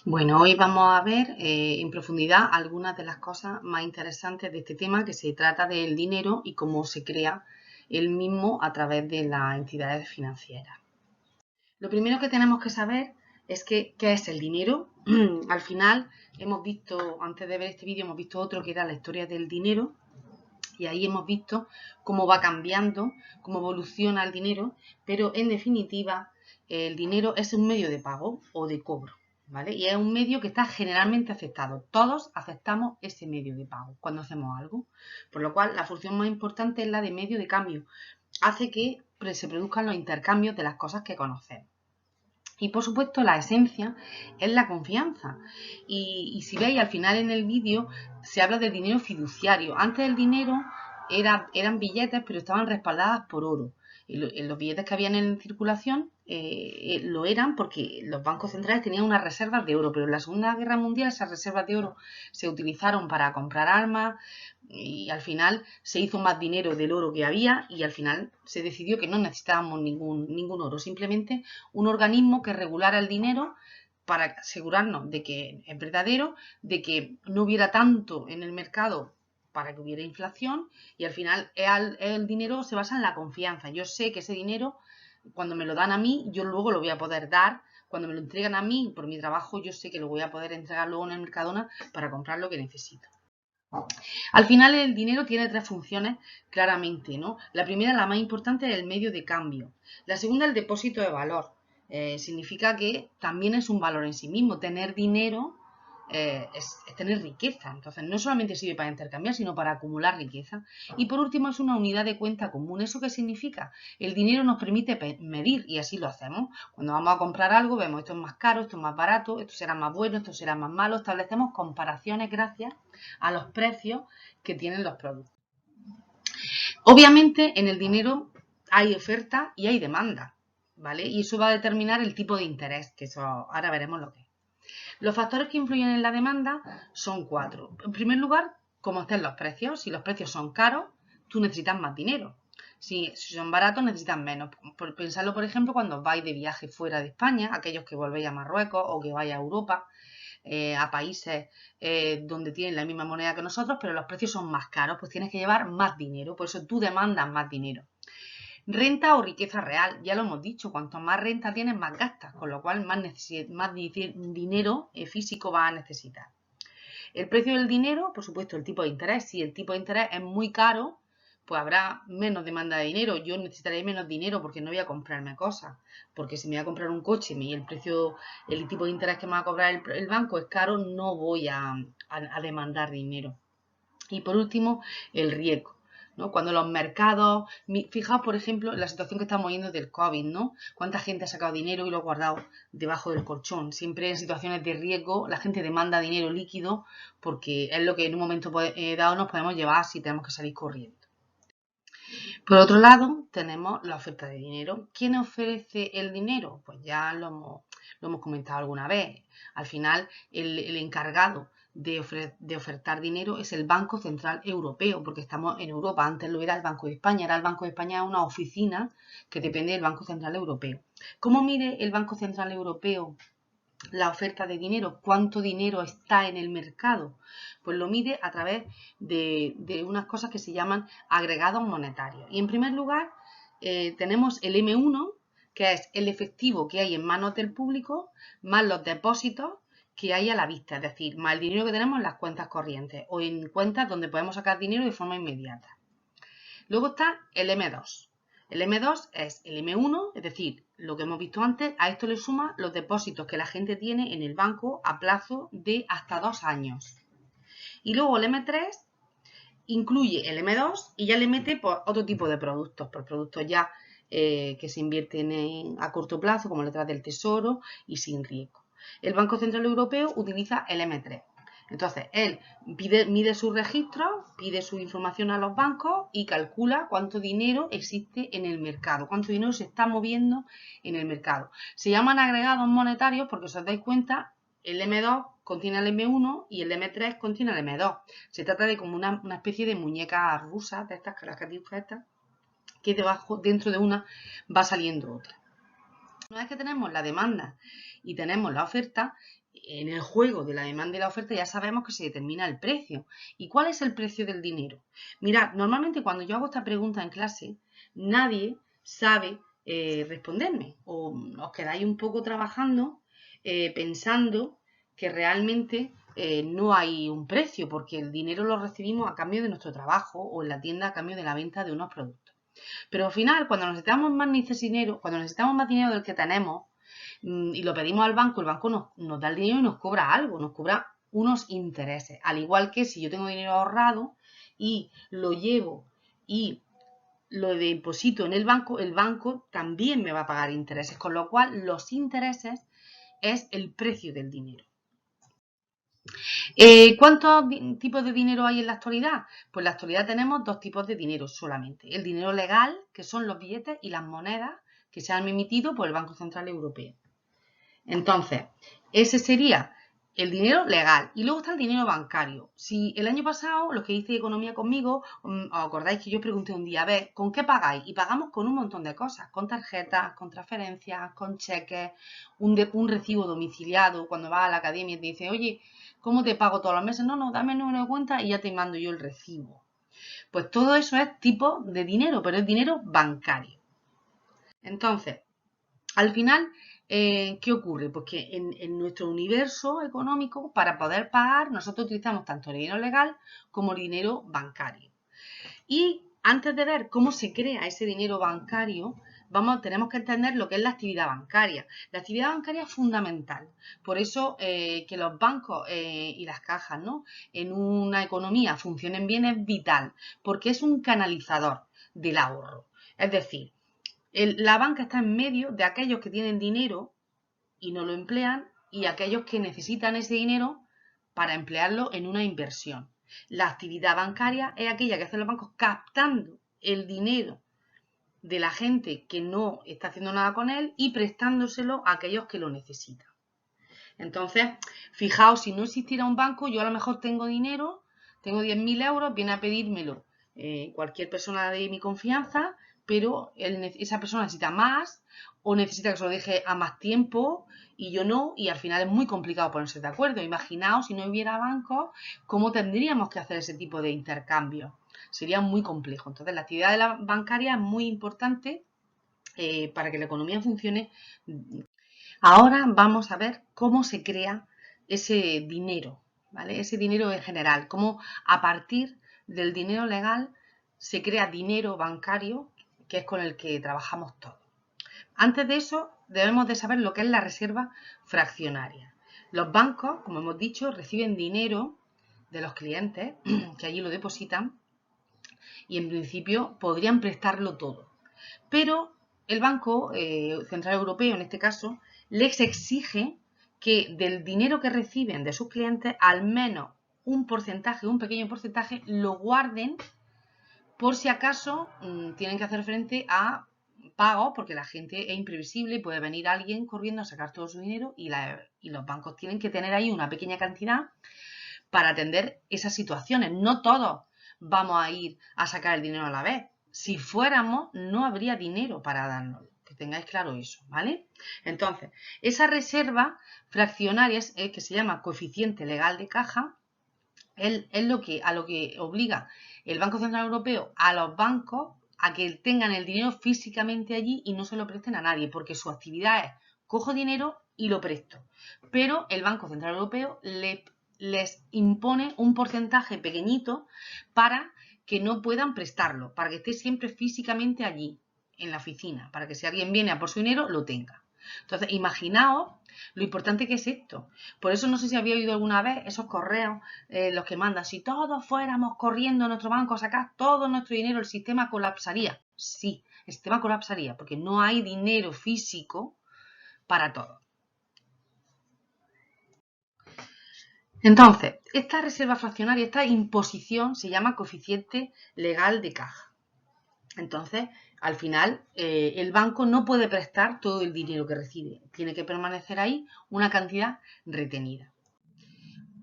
Bueno, hoy vamos a ver en profundidad algunas de las cosas más interesantes de este tema, que se trata del dinero y cómo se crea el mismo a través de las entidades financieras. Lo primero que tenemos que saber es qué es el dinero. Al final hemos visto, antes de ver este vídeo, hemos visto otro que era la historia del dinero, y ahí hemos visto cómo va cambiando, cómo evoluciona el dinero, pero en definitiva el dinero es un medio de pago o de cobro, ¿vale? Y es un medio que está generalmente aceptado. Todos aceptamos ese medio de pago cuando hacemos algo, por lo cual la función más importante es la de medio de cambio. Hace que se produzcan los intercambios de las cosas que conocemos. Y por supuesto la esencia es la confianza. Y si veis al final en el vídeo se habla del dinero fiduciario. Antes el dinero eran billetes, pero estaban respaldadas por oro. Los billetes que habían en circulación lo eran porque los bancos centrales tenían unas reservas de oro, pero en la Segunda Guerra Mundial esas reservas de oro se utilizaron para comprar armas, y al final se hizo más dinero del oro que había, y al final se decidió que no necesitábamos ningún oro, simplemente un organismo que regulara el dinero para asegurarnos de que es verdadero, de que no hubiera tanto en el mercado para que hubiera inflación, y al final el dinero se basa en la confianza. Yo sé que ese dinero, cuando me lo dan a mí, yo luego lo voy a poder dar. Cuando me lo entregan a mí por mi trabajo, yo sé que lo voy a poder entregar luego en el Mercadona para comprar lo que necesito. Al final el dinero tiene tres funciones claramente, ¿no? La primera, la más importante, es el medio de cambio. La segunda, el depósito de valor. Significa que también es un valor en sí mismo. Tener dinero es tener riqueza. Entonces no solamente sirve para intercambiar, sino para acumular riqueza. Y por último, es una unidad de cuenta común. ¿Eso qué significa? El dinero nos permite medir, y así lo hacemos. Cuando vamos a comprar algo, vemos esto es más caro, esto es más barato, esto será más bueno, esto será más malo. Establecemos comparaciones gracias a los precios que tienen los productos. Obviamente en el dinero hay oferta y hay demanda, ¿vale? Y eso va a determinar el tipo de interés, que eso ahora veremos lo que es. Los factores que influyen en la demanda son cuatro. En primer lugar, cómo estén los precios. Si los precios son caros, tú necesitas más dinero. Si son baratos, necesitas menos. Pensadlo, por ejemplo, cuando vais de viaje fuera de España, aquellos que volvéis a Marruecos o que vais a Europa, a países donde tienen la misma moneda que nosotros, pero los precios son más caros, pues tienes que llevar más dinero, por eso tú demandas más dinero. Renta o riqueza real, ya lo hemos dicho, cuanto más renta tienes, más gastas, con lo cual más dinero físico vas a necesitar. El precio del dinero, por supuesto, el tipo de interés. Si el tipo de interés es muy caro, pues habrá menos demanda de dinero. Yo necesitaré menos dinero porque no voy a comprarme cosas. Porque si me voy a comprar un coche y el tipo de interés que me va a cobrar el banco es caro, no voy a demandar dinero. Y por último, el riesgo, ¿no? Cuando los mercados, fijaos por ejemplo en la situación que estamos viendo del COVID, ¿no? Cuánta gente ha sacado dinero y lo ha guardado debajo del colchón. Siempre en situaciones de riesgo la gente demanda dinero líquido porque es lo que en un momento dado nos podemos llevar si tenemos que salir corriendo. Por otro lado, tenemos la oferta de dinero. ¿Quién ofrece el dinero? Pues ya lo hemos comentado alguna vez. Al final, el encargado de ofertar dinero es el Banco Central Europeo, porque estamos en Europa. Antes lo era el Banco de España. Ahora el Banco de España es una oficina que depende del Banco Central Europeo. ¿Cómo mide el Banco Central Europeo la oferta de dinero? ¿Cuánto dinero está en el mercado? Pues lo mide a través de unas cosas que se llaman agregados monetarios. Y en primer lugar tenemos el M1, que es el efectivo que hay en manos del público, más los depósitos que hay a la vista, es decir, más el dinero que tenemos en las cuentas corrientes o en cuentas donde podemos sacar dinero de forma inmediata. Luego está el M2. El M2 es el M1, es decir, lo que hemos visto antes. A esto le suma los depósitos que la gente tiene en el banco a plazo de hasta 2 años. Y luego el M3 incluye el M2 y ya le mete por otro tipo de productos, por productos ya que se invierten a corto plazo, como letras del tesoro y sin riesgo. El Banco Central Europeo utiliza el M3. Entonces, él mide sus registros, pide su información a los bancos y calcula cuánto dinero existe en el mercado, cuánto dinero se está moviendo en el mercado. Se llaman agregados monetarios porque, si os dais cuenta, el M2 contiene el M1 y el M3 contiene el M2. Se trata de como una especie de muñecas rusas, de estas características estas, que dentro de una va saliendo otra. Una vez que tenemos la demanda y tenemos la oferta, en el juego de la demanda y la oferta ya sabemos que se determina el precio. ¿Y cuál es el precio del dinero? Mirad, normalmente cuando yo hago esta pregunta en clase, nadie sabe responderme, o os quedáis un poco trabajando pensando que realmente no hay un precio, porque el dinero lo recibimos a cambio de nuestro trabajo o en la tienda a cambio de la venta de unos productos. Pero al final, cuando necesitamos más dinero del que tenemos y lo pedimos al banco, el banco nos da el dinero y nos cobra algo, nos cobra unos intereses. Al igual que si yo tengo dinero ahorrado y lo llevo y lo deposito en el banco también me va a pagar intereses, con lo cual los intereses es el precio del dinero. ¿Cuántos tipos de dinero hay en la actualidad? Pues en la actualidad tenemos dos tipos de dinero solamente. El dinero legal, que son los billetes y las monedas que se han emitido por el Banco Central Europeo. Entonces, ese sería el dinero legal. Y luego está el dinero bancario. Si el año pasado, los que hice economía conmigo, os acordáis que yo pregunté un día, a ver, ¿con qué pagáis? Y pagamos con un montón de cosas, con tarjetas, con transferencias, con cheques, un recibo domiciliado. Cuando vas a la academia y te dice, oye, ¿cómo te pago todos los meses? No, dame el número de cuenta y ya te mando yo el recibo. Pues todo eso es tipo de dinero, pero es dinero bancario. Entonces, al final, ¿qué ocurre? Pues que en nuestro universo económico, para poder pagar, nosotros utilizamos tanto el dinero legal como el dinero bancario. Y antes de ver cómo se crea ese dinero bancario, tenemos que entender lo que es la actividad bancaria. La actividad bancaria es fundamental. Por eso que los bancos y las cajas, ¿no?, en una economía funcionen bien es vital, porque es un canalizador del ahorro. Es decir, la banca está en medio de aquellos que tienen dinero y no lo emplean y aquellos que necesitan ese dinero para emplearlo en una inversión. La actividad bancaria es aquella que hacen los bancos captando el dinero de la gente que no está haciendo nada con él y prestándoselo a aquellos que lo necesitan. Entonces, fijaos, si no existiera un banco, yo a lo mejor tengo dinero, tengo 10.000 euros, viene a pedírmelo cualquier persona de mi confianza, pero esa persona necesita más o necesita que se lo deje a más tiempo y yo no, y al final es muy complicado ponerse de acuerdo. Imaginaos, si no hubiera bancos, cómo tendríamos que hacer ese tipo de intercambios. Sería muy complejo. Entonces, la actividad bancaria es muy importante para que la economía funcione. Ahora vamos a ver cómo se crea ese dinero, ¿vale? Ese dinero en general, cómo a partir del dinero legal se crea dinero bancario, que es con el que trabajamos todos. Antes de eso, debemos de saber lo que es la reserva fraccionaria. Los bancos, como hemos dicho, reciben dinero de los clientes que allí lo depositan y en principio podrían prestarlo todo. Pero el Banco Central Europeo, en este caso, les exige que del dinero que reciben de sus clientes, al menos un pequeño porcentaje, lo guarden por si acaso tienen que hacer frente a pagos, porque la gente es imprevisible y puede venir alguien corriendo a sacar todo su dinero y los bancos tienen que tener ahí una pequeña cantidad para atender esas situaciones. No todos vamos a ir a sacar el dinero a la vez. Si fuéramos, no habría dinero para darnos. Que tengáis claro eso, ¿vale? Entonces, esa reserva fraccionaria que se llama coeficiente legal de caja es a lo que obliga el Banco Central Europeo a los bancos a que tengan el dinero físicamente allí y no se lo presten a nadie, porque su actividad es cojo dinero y lo presto. Pero el Banco Central Europeo les impone un porcentaje pequeñito para que no puedan prestarlo, para que esté siempre físicamente allí, en la oficina, para que si alguien viene a por su dinero, lo tenga. Entonces, imaginaos lo importante que es esto. Por eso no sé si había oído alguna vez esos correos, los que mandan, si todos fuéramos corriendo a nuestro banco a sacar todo nuestro dinero, el sistema colapsaría. Sí, el sistema colapsaría, porque no hay dinero físico para todo. Entonces, esta reserva fraccionaria, esta imposición, se llama coeficiente legal de caja. Entonces, al final, el banco no puede prestar todo el dinero que recibe. Tiene que permanecer ahí una cantidad retenida.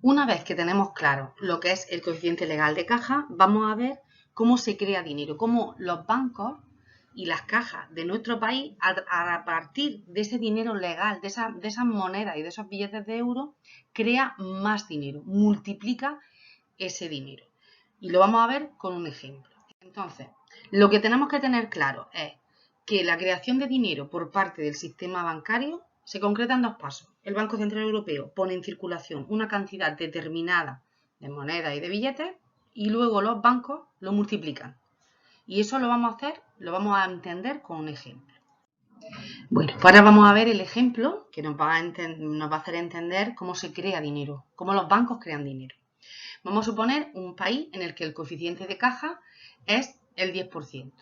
Una vez que tenemos claro lo que es el coeficiente legal de caja, vamos a ver cómo se crea dinero, cómo los bancos y las cajas de nuestro país, a partir de ese dinero legal, de esas monedas y de esos billetes de euros, crea más dinero, multiplica ese dinero. Y lo vamos a ver con un ejemplo. Entonces, lo que tenemos que tener claro es que la creación de dinero por parte del sistema bancario se concreta en dos pasos. El Banco Central Europeo pone en circulación una cantidad determinada de monedas y de billetes y luego los bancos lo multiplican. Y eso lo vamos a entender con un ejemplo. Bueno, pues ahora vamos a ver el ejemplo que nos va a hacer entender cómo se crea dinero, cómo los bancos crean dinero. Vamos a suponer un país en el que el coeficiente de caja es el 10%.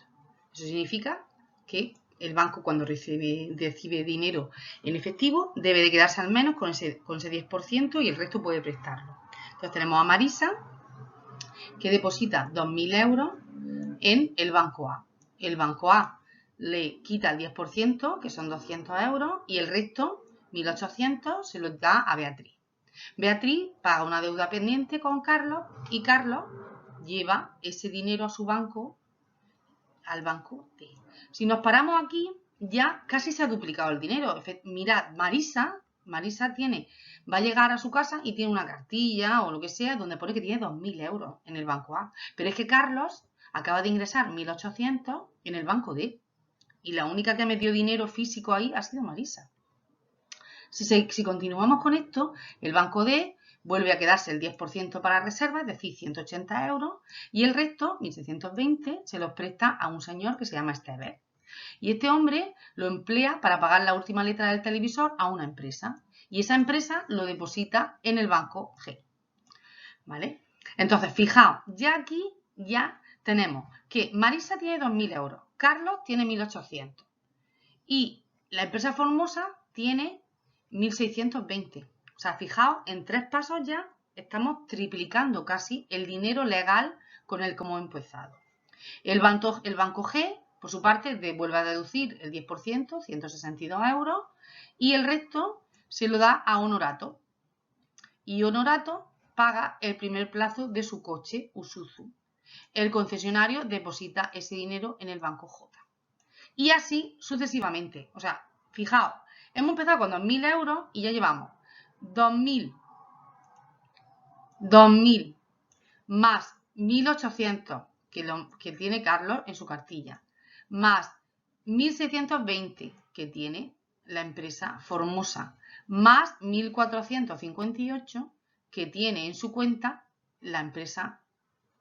Eso significa que el banco, cuando recibe dinero en efectivo, debe de quedarse al menos con ese 10% y el resto puede prestarlo. Entonces tenemos a Marisa, que deposita 2.000 euros en el banco A. El banco A le quita el 10%, que son 200 euros, y el resto, 1.800, se lo da a Beatriz. Beatriz paga una deuda pendiente con Carlos y Carlos lleva ese dinero a su banco, al banco D. Si nos paramos aquí, ya casi se ha duplicado el dinero. Mirad, Marisa va a llegar a su casa y tiene una cartilla o lo que sea donde pone que tiene 2.000 euros en el banco A. Pero es que Carlos acaba de ingresar 1.800 en el banco D. Y la única que ha metido dinero físico ahí ha sido Marisa. Si continuamos con esto, el banco D vuelve a quedarse el 10% para reserva, es decir, 180 euros, y el resto, 1.620, se los presta a un señor que se llama Esteves. Y este hombre lo emplea para pagar la última letra del televisor a una empresa. Y esa empresa lo deposita en el banco G. ¿Vale? Entonces, fijaos, ya aquí ya tenemos que Marisa tiene 2.000 euros, Carlos tiene 1.800 y la empresa Formosa tiene 1.620. O sea, fijaos, en 3 pasos ya estamos triplicando casi el dinero legal con el que hemos empezado. El banco G, por su parte, vuelve a deducir el 10%, 162 euros, y el resto se lo da a Honorato. Y Honorato paga el primer plazo de su coche, Isuzu. El concesionario deposita ese dinero en el banco J. Y así sucesivamente. O sea, fijaos, hemos empezado con 2.000 euros y ya llevamos 2.000 más 1.800 que tiene Carlos en su cartilla, más 1.620 que tiene la empresa Formosa, más 1.458 que tiene en su cuenta la empresa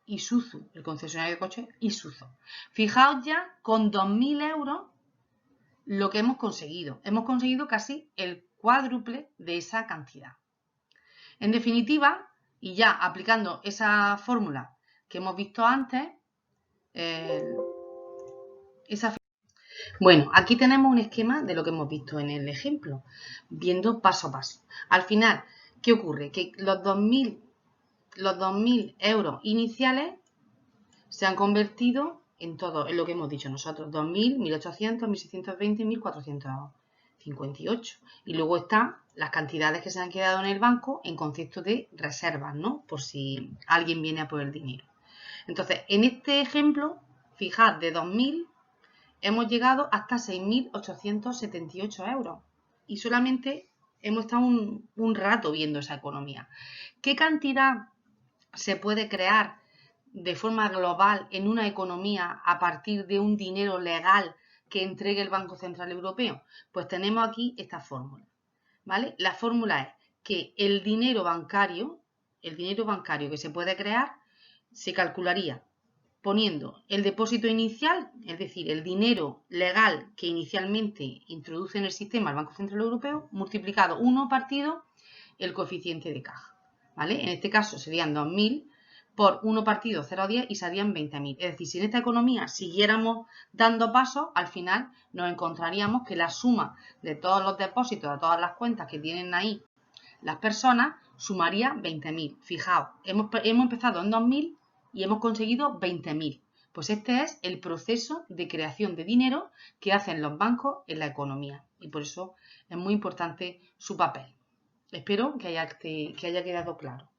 Isuzu, el concesionario de coches Isuzu. Fijaos ya con 2.000 euros lo que hemos conseguido. Hemos conseguido casi el cuádruple de esa cantidad. En definitiva, y ya aplicando esa fórmula que hemos visto antes, bueno, aquí tenemos un esquema de lo que hemos visto en el ejemplo, viendo paso a paso. Al final, ¿qué ocurre? Que los 2.000 euros iniciales se han convertido en todo, en lo que hemos dicho nosotros, 2.000, 1.800, 1.620, 1.458. Y luego están las cantidades que se han quedado en el banco en concepto de reservas, ¿no? Por si alguien viene a por el dinero. Entonces, en este ejemplo, fijad, de 2.000 hemos llegado hasta 6.878 euros. Y solamente hemos estado un rato viendo esa economía. ¿Qué cantidad se puede crear de forma global en una economía a partir de un dinero legal que entregue el Banco Central Europeo? Pues tenemos aquí esta fórmula, ¿vale? La fórmula es que el dinero bancario que se puede crear se calcularía poniendo el depósito inicial, es decir, el dinero legal que inicialmente introduce en el sistema el Banco Central Europeo, multiplicado 1 partido el coeficiente de caja, ¿vale? En este caso serían 2.000 por 1 partido 0,10 y serían 20.000. Es decir, si en esta economía siguiéramos dando pasos, al final nos encontraríamos que la suma de todos los depósitos, de todas las cuentas que tienen ahí las personas, sumaría 20.000. Fijaos, hemos empezado en 2.000 y hemos conseguido 20.000. Pues este es el proceso de creación de dinero que hacen los bancos en la economía. Y por eso es muy importante su papel. Espero que haya quedado claro.